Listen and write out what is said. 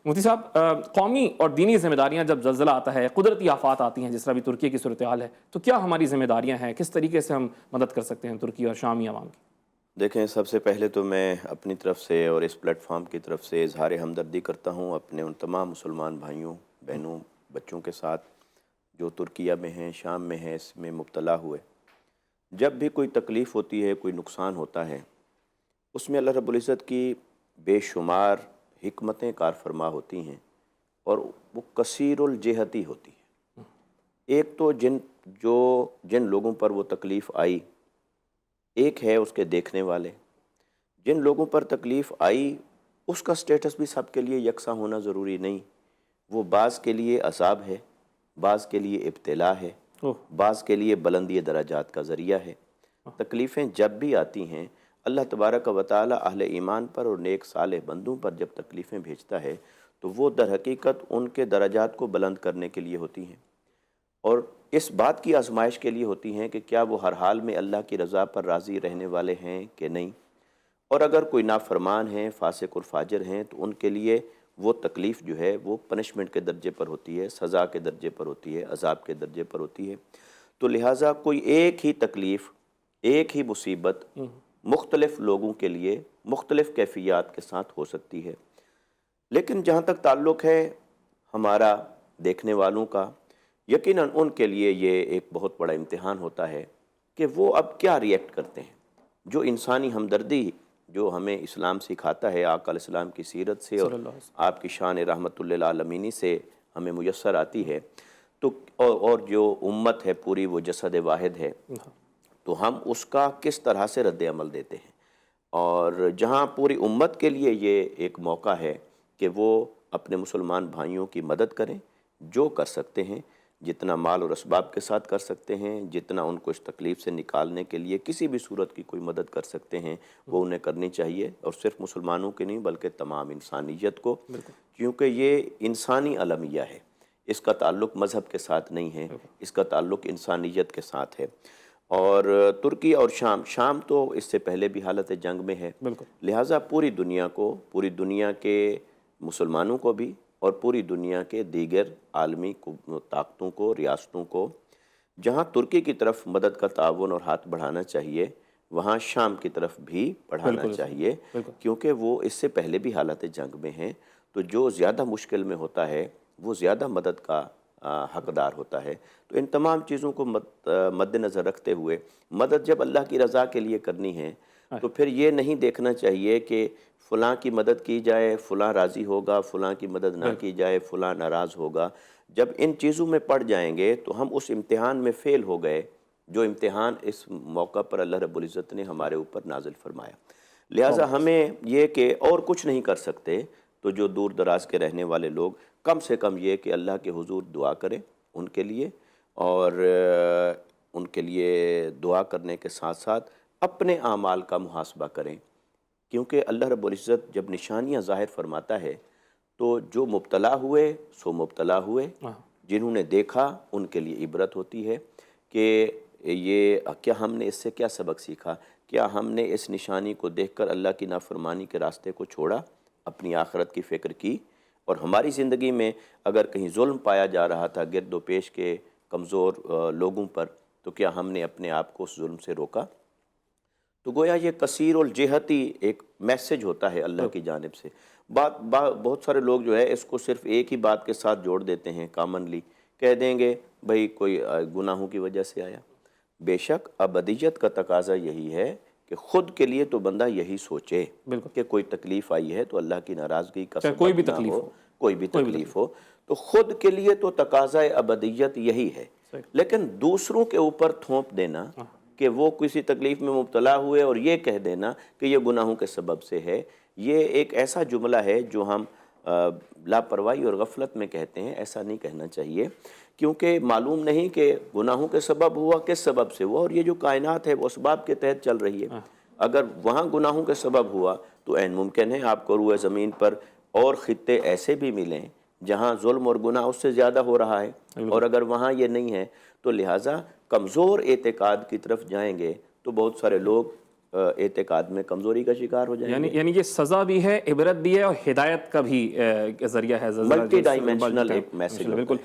मुफ्ती साहब, कौमी और दीनी ज़िम्मेदारियाँ जब ज़लज़ला आता है, कुदरती आफ़ात आती हैं, जिस तरह अभी तुर्की की सूरत हाल है, तो क्या हमारी ज़िम्मेदारियाँ हैं? किस तरीके से हम मदद कर सकते हैं तुर्की और शामी अवाम की? देखें, सबसे पहले तो मैं अपनी तरफ से और इस प्लेटफॉर्म की तरफ से इजहार हमदर्दी करता हूँ अपने उन तमाम मुसलमान भाइयों, बहनों, बच्चों के साथ जो तुर्किया में हैं, शाम में हैं, इसमें मुब्तला हुए। जब भी कोई तकलीफ़ होती है, कोई नुकसान होता है, उसमें अल्लाह रब्बुल इज़्ज़त की बेशुमार हिकमतें कार फरमा होती हैं और वो कसीरुल जेहती होती है। एक तो जिन लोगों पर वो तकलीफ़ आई, एक है उसके देखने वाले। जिन लोगों पर तकलीफ़ आई, उसका स्टेटस भी सबके लिए यकसा होना ज़रूरी नहीं। वो बाज़ के लिए अज़ाब है, बाज़ के लिए इब्तिला है, ओह! बाज़ के लिए बुलंदी दराजात का ज़रिया है। तकलीफ़ें जब भी आती हैं, अल्लाह तबारक व तआला अहले ईमान पर और नेक सालेह बंदों पर जब तकलीफ़ें भेजता है, तो वो दर हकीकत उनके दराजात को बुलंद करने के लिए होती हैं और इस बात की आजमाइश के लिए होती हैं कि क्या वो हर हाल में अल्लाह की रज़ा पर राज़ी रहने वाले हैं कि नहीं। और अगर कोई नाफरमान हैं, फासिक और फाजिर हैं, तो उनके लिए वो तकलीफ़ जो है वो पनिशमेंट के दर्जे पर होती है, सज़ा के दर्जे पर होती है, अज़ाब के दर्जे पर होती है। तो लिहाजा कोई एक ही तकलीफ़, एक ही मुसीबत मुख्तलिफ़ लोगों के लिए मुख्तलिफ़ कैफ़ियत के साथ हो सकती है। लेकिन जहाँ तक ताल्लुक़ है हमारा देखने वालों का, यकीनन उनके लिए ये एक बहुत बड़ा इम्तिहान होता है कि वो अब क्या रिएक्ट करते हैं। जो इंसानी हमदर्दी जो हमें इस्लाम सिखाता है, आका अलैहिस्सलाम की सीरत से और सल्लल्लाहु अलैहि आपकी शान रहमतुल लिल आलमीनी से हमें मुयस्सर आती है, तो और जो उम्मत है पूरी वो जसद वाहिद है, वसल्लम। हाँ, तो हम उसका किस तरह से रद्द अमल देते हैं। और जहाँ पूरी उम्मत के लिए ये एक मौका है कि वो अपने मुसलमान भाइयों की मदद करें, जो कर सकते हैं, जितना माल और असबाब के साथ कर सकते हैं, जितना उनको इस तकलीफ़ से निकालने के लिए किसी भी सूरत की कोई मदद कर सकते हैं, वो उन्हें करनी चाहिए। और सिर्फ मुसलमानों की नहीं बल्कि तमाम इंसानियत को, बिल्कुल, क्योंकि ये इंसानी अलमिया है, इसका ताल्लुक़ मज़हब के साथ नहीं है, बिल्कुल, इसका ताल्लुक़ इंसानियत के साथ है। और तुर्की और शाम तो इससे पहले भी हालत जंग में है। बिल्कुल। लिहाजा पूरी दुनिया को, पूरी दुनिया के मुसलमानों को भी और पूरी दुनिया के दीगर आलमी ताकतों को, रियासतों को, जहाँ तुर्की की तरफ मदद का ताउन और हाथ बढ़ाना चाहिए, वहाँ शाम की तरफ भी बढ़ाना बिल्कुल, चाहिए, बिल्कुल। क्योंकि वो इससे पहले भी हालत जंग में हैं। तो जो ज़्यादा मुश्किल में होता है वो ज़्यादा मदद का हकदार होता है। तो इन तमाम चीज़ों को मद्देनज़र रखते हुए मदद जब अल्लाह की रज़ा के लिए करनी है, तो फिर ये नहीं देखना चाहिए कि फ़लाँ की मदद की जाए, फ़लाँ राज़ी होगा, फ़लाँ की मदद ना बिल्कुल, की जाए, फ़लाँ नाराज़ होगा। जब इन चीज़ों में पड़ जाएंगे तो हम उस इम्तिहान में फ़ेल हो गए, जो इम्तिहान इस मौका पर अल्लाह रब्बुल इज़्ज़त ने हमारे ऊपर नाज़िल फरमाया। लिहाजा बहुत दुरुस्त। हमें ये कि और कुछ नहीं कर सकते, तो जो दूर दराज के रहने वाले लोग कम से कम ये कि अल्लाह के हुजूर दुआ करें उनके लिए, और उनके लिए दुआ करने के साथ साथ अपने आमाल का मुहासबा करें, क्योंकि अल्लाह रब्बुल इज़्ज़त जब निशानियाँ ज़ाहिर फरमाता है, तो जो मुब्तला हुए सो मुब्तला हुए, हाँ, जिन्होंने देखा उनके लिए इबरत होती है कि ये क्या हमने इससे क्या सबक सीखा, क्या हमने इस निशानी को देखकर अल्लाह की नाफरमानी के रास्ते को छोड़ा, अपनी आखरत की फ़िक्र की। और हमारी ज़िंदगी में अगर कहीं जुल्म पाया जा रहा था गिरदो पेश के कमज़ोर लोगों पर, तो क्या हमने अपने आप को उस जुल्म से रोका। तो गोया ये कसीर और जेहती एक मैसेज होता है अल्लाह की बिल्कुल। जानिब से। बहुत सारे लोग जो है इसको सिर्फ़ एक ही बात के साथ जोड़ देते हैं, कॉमनली कह देंगे भाई कोई गुनाहों की वजह से आया। बेशक अबदियत का तकाज़ा यही है कि ख़ुद के लिए तो बंदा यही सोचे बिल्कुल, कि कोई तकलीफ़ आई है तो अल्लाह की नाराज़गी का चाहे कोई भी सबब ना तकलीफ़ हो, हो, कोई भी कोई भी तकलीफ़ तकलीफ़। हो, तो ख़ुद के लिए तो तकाज़ा अबदियत यही है। सही। लेकिन दूसरों के ऊपर थोप देना हाँ, कि वो किसी तकलीफ़ में मुब्तला हुए और ये कह देना कि ये गुनाहों के सबब से है, ये एक ऐसा जुमला है जो हम लापरवाही और गफलत में कहते हैं। ऐसा नहीं कहना चाहिए, क्योंकि मालूम नहीं कि गुनाहों के सबब हुआ किस सबब से हुआ, और ये जो कायनात है वो असबाब के तहत चल रही है। हाँ, अगर वहाँ गुनाहों के सबब हुआ तो ऐन मुमकिन है आपको रूए ज़मीन पर और ख़ित्ते ऐसे भी मिलें जहाँ जुल्म और गुनाह उससे ज़्यादा हो रहा है, और बिल्कुल, अगर वहाँ ये नहीं है तो लिहाजा कमज़ोर एतकाद की तरफ जाएंगे तो बहुत सारे लोग اعتقاد میں کمزوری کا شکار ہو جائیں گے۔ یعنی یہ سزا بھی ہے، عبرت بھی ہے اور ہدایت کا بھی ذریعہ ہے، ملٹی ڈائمینشنل ایک میسج بالکل۔